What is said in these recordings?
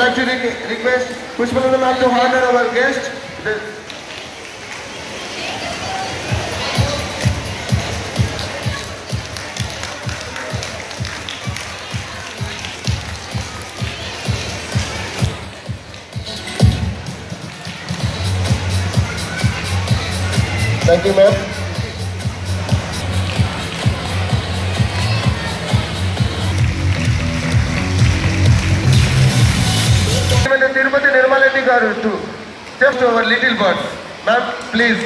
I'd like to request Pushpananda ma'am to honor our guest. Thank you, ma'am. Tirupati Nirmala Reddy garu to step to our little bird. Ma'am, please.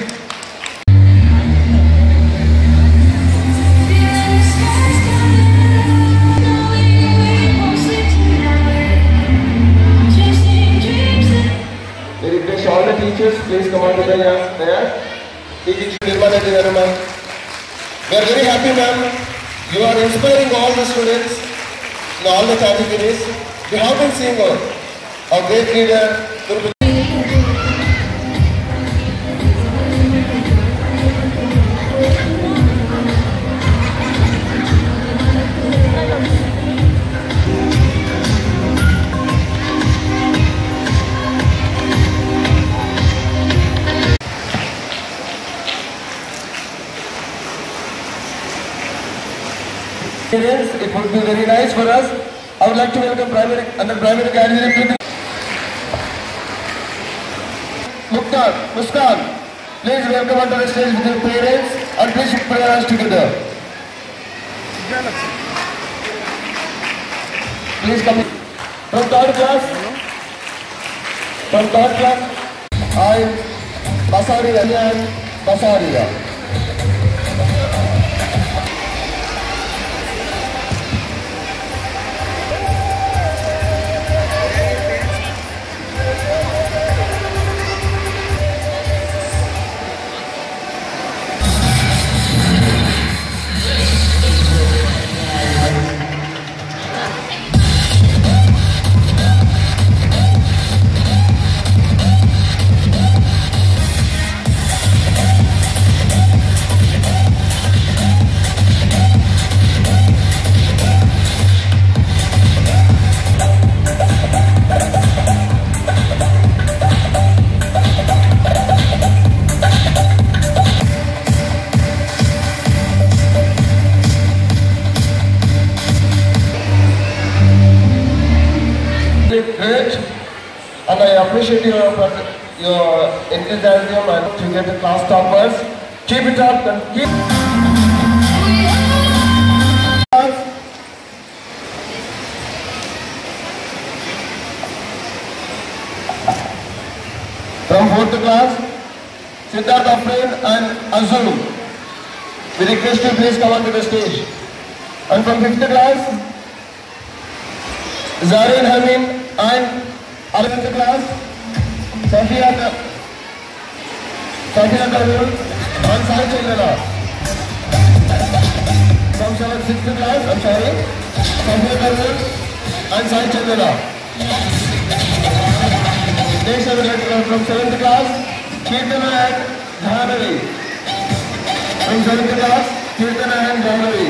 We request all the teachers, please come on to the dais. Teaching Nirmala Reddy garu, ma'am. We are very happy, ma'am. You are inspiring all the students in all the categories. We have been seeing our great leader, it would be very nice for us. I would like to welcome primary candidate Muskan. Please welcome onto the stage with your parents and please put your hands together. Please come in. From third class, I Basaria. Great, and I appreciate your enthusiasm and to get the class toppers. Keep it up and keep. From 4th class, Siddharth Afrin and Azul. We request you please come onto the stage. And from 5th class, Zarin Hamin and 11th class, Safia Karul and Sai Chandra. From 6th class, Safia Karul and Sai Chandra. Next, from 7th class, Kirtana and Dhanavi. From 7th class, Kirtana and Dhanavi.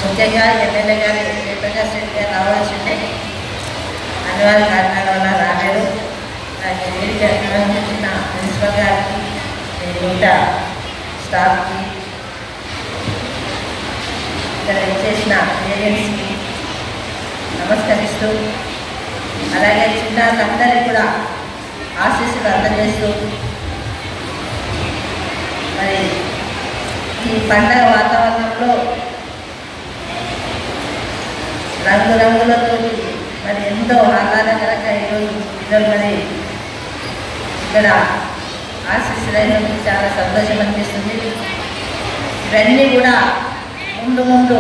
ముఖ్యంగా MLA గారి జయప్రకాష్ రెడ్డి గారు రావాల్సిందే అనివార్య కారణాల వల్ల రాలేదు. నాకు వేదిక నిర్వహించిన ప్రిన్సిపల్ గారికి మిగతా స్టాఫ్కి ఇక్కడ చేసిన పేరెంట్స్కి నమస్కరిస్తూ అలాగే చిన్నారులందరికీ కూడా ఆశీస్సులు అందజేస్తూ మరి ఈ పండగ వాతావరణంలో రంగురంగులతో మరి ఎంతో ఆహ్లాదకరంగా ఈరోజు పిల్లలు మరి ఇక్కడ ఆశీస్సులైనందుకు చాలా సంతోషం అనిపిస్తుంది. ఇవన్నీ కూడా ముందు ముందు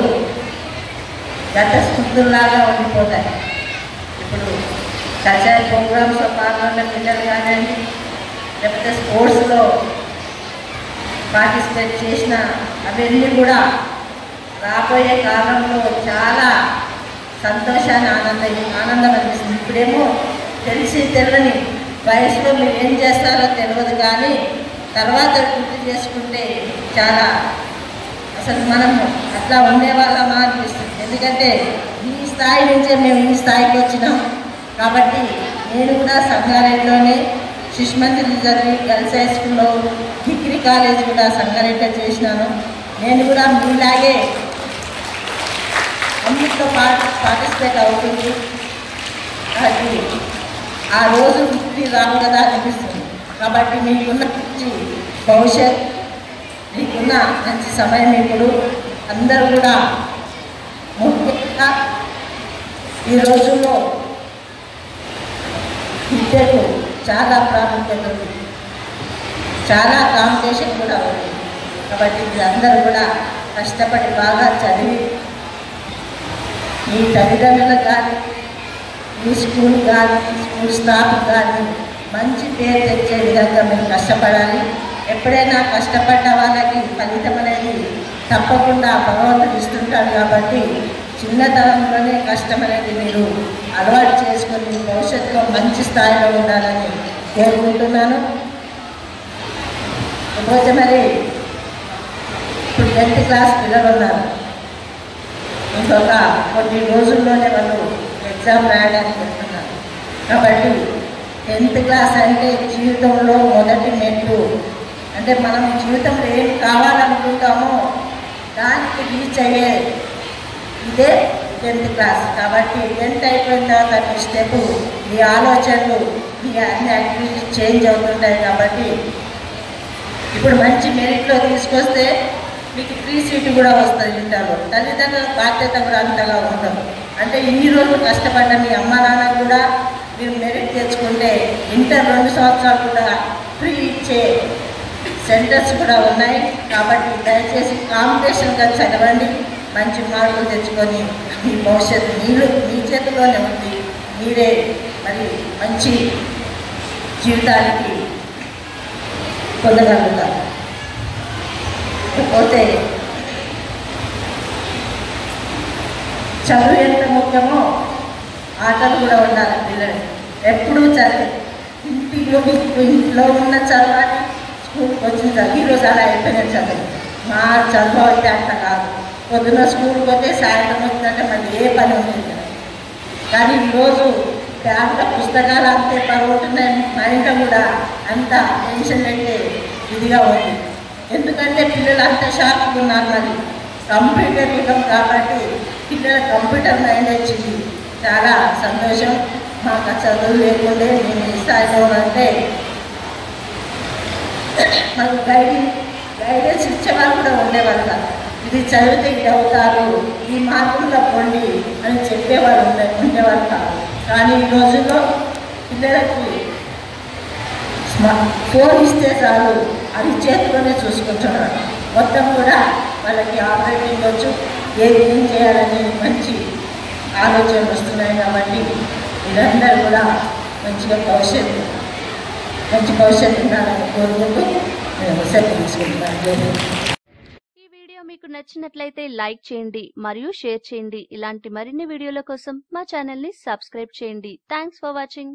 గత స్మృతుల్లాగా ఉండిపోతాయి. ఇప్పుడు కల్చరల్ ప్రోగ్రామ్స్లో పాల్గొన్న పిల్లలు కానివ్వండి, లేకపోతే స్పోర్ట్స్లో పార్టిసిపేట్ చేసిన అవన్నీ కూడా రాబోయే కాలంలో చాలా సంతోషాన్ని ఆనందం అనిపిస్తుంది. ఇప్పుడేమో తెలిసి తెల్లని వయసులో మీరు ఏం చేస్తారో తెలియదు, కానీ తర్వాత గుర్తు చేసుకుంటే చాలా అసలు మనం అట్లా ఉండేవాళ్ళమా అనిపిస్తుంది. ఎందుకంటే ఈ స్థాయి నుంచే మేము ఈ స్థాయికి వచ్చినాం. కాబట్టి నేను కూడా సంగారెడ్డిలోనే శిశుమందిర్ చదివి గర్ల్స్ హై స్కూల్లో డిగ్రీ కాలేజ్ కూడా సంగారెడ్డి చేసినాను. నేను కూడా మీలాగే అన్నింటిలో పార్టిసిపేట్ అవుతుంది. అది ఆ రోజు వృత్తి రావు కదా అనిపిస్తుంది. కాబట్టి మీకున్న మంచి భవిష్యత్, మీకున్న మంచి సమయం ఇప్పుడు అందరూ కూడా ముఖ్యంగా ఈ రోజుల్లో విద్యకు చాలా ప్రాముఖ్యత ఉంది, చాలా కాంపిటీషన్ కూడా ఉంది. కాబట్టి మీరందరూ కూడా కష్టపడి బాగా చదివి మీ తల్లిదండ్రులకు కానీ మీ స్కూల్ కానీ స్కూల్ స్టాఫ్ కానీ మంచి పేరు తెచ్చే విధంగా మీరు కష్టపడాలి. ఎప్పుడైనా కష్టపడ్డ వాళ్ళకి ఫలితం అనేది తప్పకుండా భగవంతుడు ఇస్తుంటాడు. కాబట్టి చిన్నతనంలోనే కష్టం అనేది మీరు అలవాటు చేసుకొని భవిష్యత్తులో మంచి స్థాయిలో ఉండాలని కోరుకుంటున్నాను. ఇకపోతే మరి ఇప్పుడు 10th క్లాస్ పిల్లలు ఉన్నారు. ఇంకొక కొన్ని రోజుల్లోనే వాళ్ళు ఎగ్జామ్ రాయడానికి వెళ్తున్నారు. కాబట్టి 10th క్లాస్ అంటే జీవితంలో మొదటి మెట్టు. అంటే మనం జీవితంలో ఏం కావాలనుకుంటామో దానికి రీచ్ అయ్యే ఇదే 10th క్లాస్. కాబట్టి 10th అయిపోయిన తర్వాత మీ స్టెప్, మీ ఆలోచనలు, మీ అన్ని యాక్టివిటీస్ చేంజ్ అవుతుంటాయి. కాబట్టి ఇప్పుడు మంచి మెరిట్లో తీసుకొస్తే మీకు ఫ్రీ సీట్ కూడా వస్తుంది ఇంటర్లో. తల్లిదండ్రుల బాధ్యత కూడా అంతగా ఉండదు. అంటే ఈ రోజు కష్టపడ్డ మీ అమ్మ నాన్న కూడా మీరు మెరిట్ తెచ్చుకుంటే ఇంటర్ 2 సంవత్సరాలు కూడా ఫ్రీ ఇచ్చే సెంటర్స్ కూడా ఉన్నాయి. కాబట్టి దయచేసి కాంపిటీషన్గా చదవండి, మంచి మార్కులు తెచ్చుకొని మీ భవిష్యత్తు మీ చేతిలోనే ఉంది. మీరే మరి మంచి జీవితానికి పొందగలుగుతారు. పోతే చదువు ఎంత ముఖ్యమో ఆటలు కూడా ఉండాలి పిల్లలు. ఎప్పుడూ చదివి ఇంట్లో ఉన్న చదవాలి, స్కూల్కి వచ్చిన చదువు. ఈరోజు అలా అయిపోయిన చదువు మా చదువు అయితే అంత కాదు. పొద్దున్న స్కూల్కి పోతే సాయంత్రం వచ్చిందంటే మళ్ళీ ఏ పని ఉంటుంది. కానీ ఈరోజు బ్యాగ్లో పుస్తకాలు అంతే పరుగుతున్నాయి, మైండ్లో కూడా అంత టెన్షన్ అయితే ఇదిగా ఉంది. ఎందుకంటే పిల్లలు అంత షార్ప్గా ఉన్నారు. మరి కంప్యూటర్ యుగం కాబట్టి పిల్లల కంప్యూటర్ మైండ్ వచ్చింది. చాలా సంతోషం. మాకు చదువు లేకుండే మేము ఈ స్థాయిలో అంటే మాకు గైడెన్స్ ఇచ్చేవాళ్ళు కూడా ఉండేవాళ్ళు కాదు. ఇది చదివితే ఇది అవుతారు, ఈ మార్కుల్లో పొండి అని చెప్పేవాళ్ళు ఉండేవాళ్ళు కాదు. కానీ ఈ రోజుల్లో పిల్లలకి ఫోన్ ఇస్తే చాలు, అది చేతిలోనే చూసుకుంటున్నారు. మొత్తం కూడా వాళ్ళకి ఆపరేటింగ్ వచ్చు, ఏం చేయాలని మంచి ఆలోచనలు వస్తున్నాయి. కాబట్టి వీళ్ళందరూ కూడా మంచి భవిష్యత్తు ఉండాలని కోరుకుంటూ నేను సెలవు తీసుకుంటున్నాను. ఈ వీడియో మీకు నచ్చినట్లయితే లైక్ చేయండి మరియు షేర్ చేయండి. ఇలాంటి మరిన్ని వీడియోల కోసం మా ఛానల్ ని సబ్స్క్రైబ్ చేయండి. Thanks for watching.